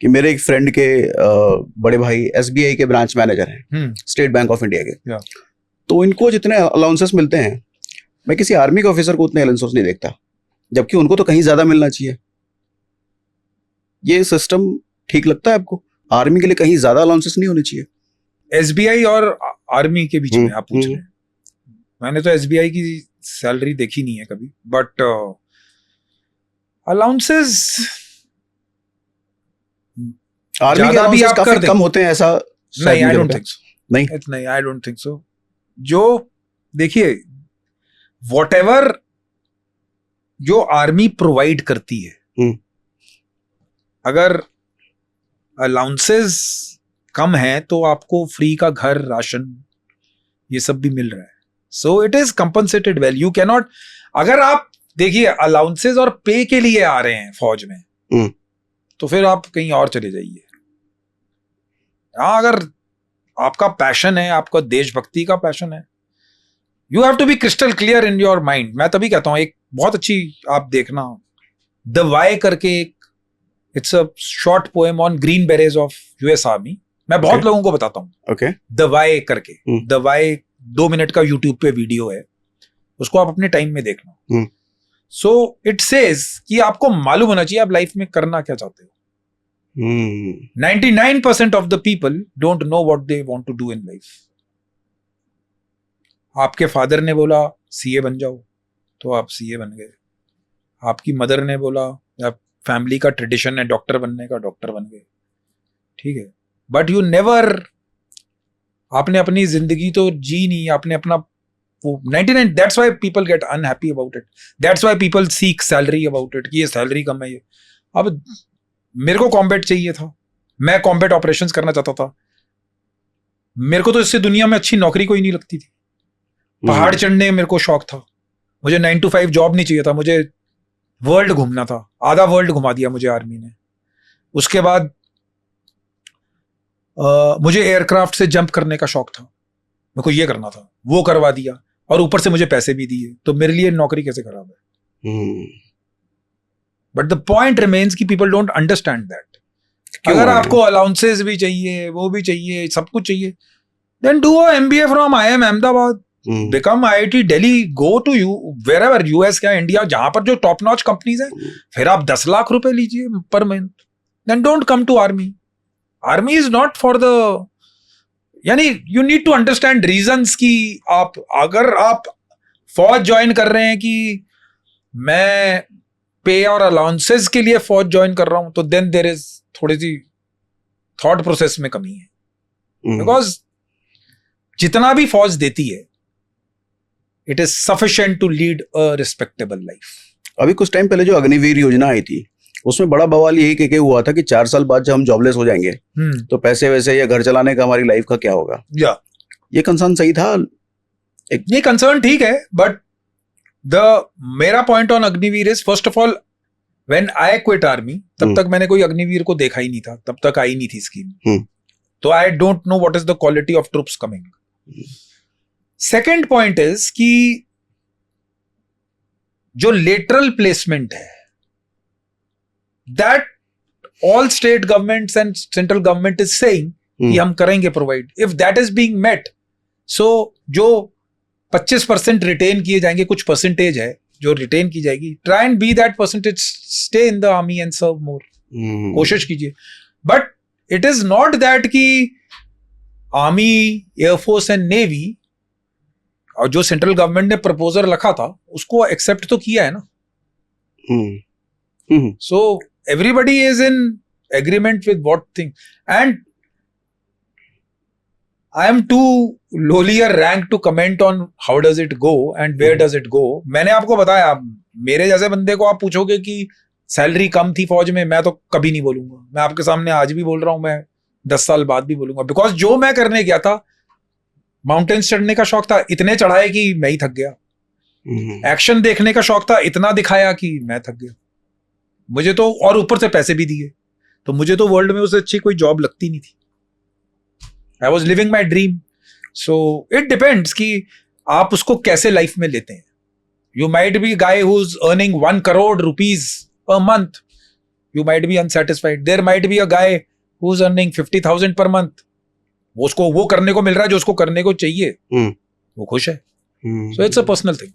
कि मेरे एक फ्रेंड के बड़े भाई SBI के ब्रांच मैनेजर हैं, स्टेट बैंक ऑफ इंडिया के। तो इनको जितने अलाउंसेस मिलते हैं, मैं किसी आर्मी के ऑफिसर को उतने अलाउंसेस नहीं देखता, जबकि उनको तो कहीं ज्यादा मिलना चाहिए। ये सिस्टम ठीक लगता है आपको? आर्मी के लिए कहीं ज्यादा अलाउंसेस नहीं होने चाहिए? SBI और आर्मी के बीच में आप पूछ रहे हैं? मैंने तो SBI की सैलरी देखी नहीं है कभी, बट अलाउंसेस आर्मी के अलाउंसेस काफी कम होते हैं ऐसा? नहीं, आई डोंट थिंक सो। नहीं, आई डोंट थिंक सो। जो देखिए, व्हाटएवर जो आर्मी प्रोवाइड करती है, अगर अलाउंसेस कम है तो आपको फ्री का घर, राशन, ये सब भी मिल रहा है। So it is compensated well. You can not, अगर आप देखिए अलाउंसेस और पे के लिए आ रहे हैं फौज में, तो फिर आप कहीं और चले जाइए। हाँ, अगर आपका पैशन है, आपका देशभक्ति का पैशन है, you have to be crystal clear in your mind. मैं तभी कहता हूं, एक बहुत अच्छी आप देखना, द वाई करके एक, it's a short poem on green berries of US army. मैं बहुत लोगों को बताता हूँ। द वाई करके, द वाई 2 मिनट का यूट्यूब पे वीडियो है, उसको आप अपने टाइम में देखना। सो इट सेज कि आपको मालूम होना चाहिए आप लाइफ में करना क्या चाहते हो। 99% of the people don't know what they want to do in life. आपके फादर ने बोला CA बन जाओ, तो आप CA बन गए। आपकी मदर ने बोला, या फैमिली का ट्रेडिशन है डॉक्टर बनने का, डॉक्टर बन गए, ठीक है। बट यू नेवर, आपने अपनी जिंदगी तो जी नहीं, आपने अपना 99, that's why people get unhappy about it, that's why people seek salary about it, कि ये सैलरी कम है। ये अब मेरे को कॉम्बैट चाहिए था, मैं कॉम्बैट ऑपरेशंस करना चाहता था, मेरे को तो इससे दुनिया में अच्छी नौकरी कोई नहीं लगती थी। पहाड़ चढ़ने मेरे को शौक था, मुझे 9 to 5 जॉब नहीं चाहिए था, मुझे वर्ल्ड घूमना था। आधा वर्ल्ड घुमा दिया मुझे आर्मी ने। उसके बाद मुझे एयरक्राफ्ट से जंप करने का शौक था, मेरे को ये करना था, वो करवा दिया, और ऊपर से मुझे पैसे भी दिए, तो मेरे लिए नौकरी कैसे खराब है? बट द पॉइंट रिमेन्स कि पीपल डोंट अंडरस्टैंड दैट। अगर आपको अलाउंसेस भी चाहिए, वो भी चाहिए, सब कुछ चाहिए, then do a MBA from IIM Ahmedabad, become IIT Delhi, go to wherever, US क्या इंडिया, जहां पर जो टॉप नॉच कंपनीज है, फिर आप 10 लाख रुपए लीजिए per month. Then don't come to army. Army is not for the, यानी you need to understand reasons कि आप, अगर आप फौज ज्वाइन कर रहे हैं कि मैं पे और अलाउंसेस के लिए फौज ज्वाइन कर रहा हूं, तो देन देयर इज थोड़ी सी थॉट प्रोसेस में कमी है। बिकॉज जितना भी फौज देती है, it is sufficient to lead a respectable life. अभी कुछ टाइम पहले जो अग्निवीर योजना आई थी, उसमें बड़ा बवाल यही के हुआ था कि 4 साल बाद जब हम जॉबलेस हो जाएंगे, तो पैसे वैसे या घर चलाने का हमारी लाइफ का क्या होगा? ये कंसर्न सही था? ये कंसर्न ठीक है, बट मेरा point on Agniveer is, first of all, when I quit army, तब तक मैंने कोई अग्निवीर को देखा ही नहीं था, तब तक आई नहीं थी स्कीम, तो I don't know what is the quality of troops coming. Second point is कि जो लेटरल प्लेसमेंट है, that all state governments and central government is saying कि हम करेंगे provide, if that is being met, so जो 25% retain किए जाएंगे, कुछ परसेंटेज है जो रिटेन की जाएगी, try and be that percentage, stay in the army and serve more, कोशिश कीजिए। But it is not that कि आर्मी, एयरफोर्स एंड नेवी, और जो सेंट्रल गवर्नमेंट ने प्रपोजल रखा था उसको एक्सेप्ट तो किया है ना। So everybody is in agreement with what thing, and I am too lowly a rank to comment on how does it go and where does it go. मैंने आपको बताया, मेरे जैसे बंदे को आप पूछोगे कि सैलरी कम थी फौज में, मैं तो कभी नहीं बोलूंगा। मैं आपके सामने आज भी बोल रहा हूं, मैं 10 साल बाद भी बोलूंगा, बिकॉज जो मैं करने गया था, माउंटेन्स चढ़ने का शौक था, इतने चढ़ाए कि मैं ही थक गया। एक्शन देखने का शौक था, इतना दिखाया कि मैं थक गया। मुझे तो, और ऊपर से पैसे भी दिए, तो मुझे तो वर्ल्ड में उससे अच्छी कोई जॉब लगती नहीं थी। I was living my dream. So it depends कि आप उसको कैसे लाइफ में लेते हैं। You might be a guy who's earning 1 crore rupees a month. You might be unsatisfied. There might be a guy who's earning 50,000 per month. उसको वो करने को मिल रहा है जो उसको करने को चाहिए, वो खुश है. So it's a personal thing.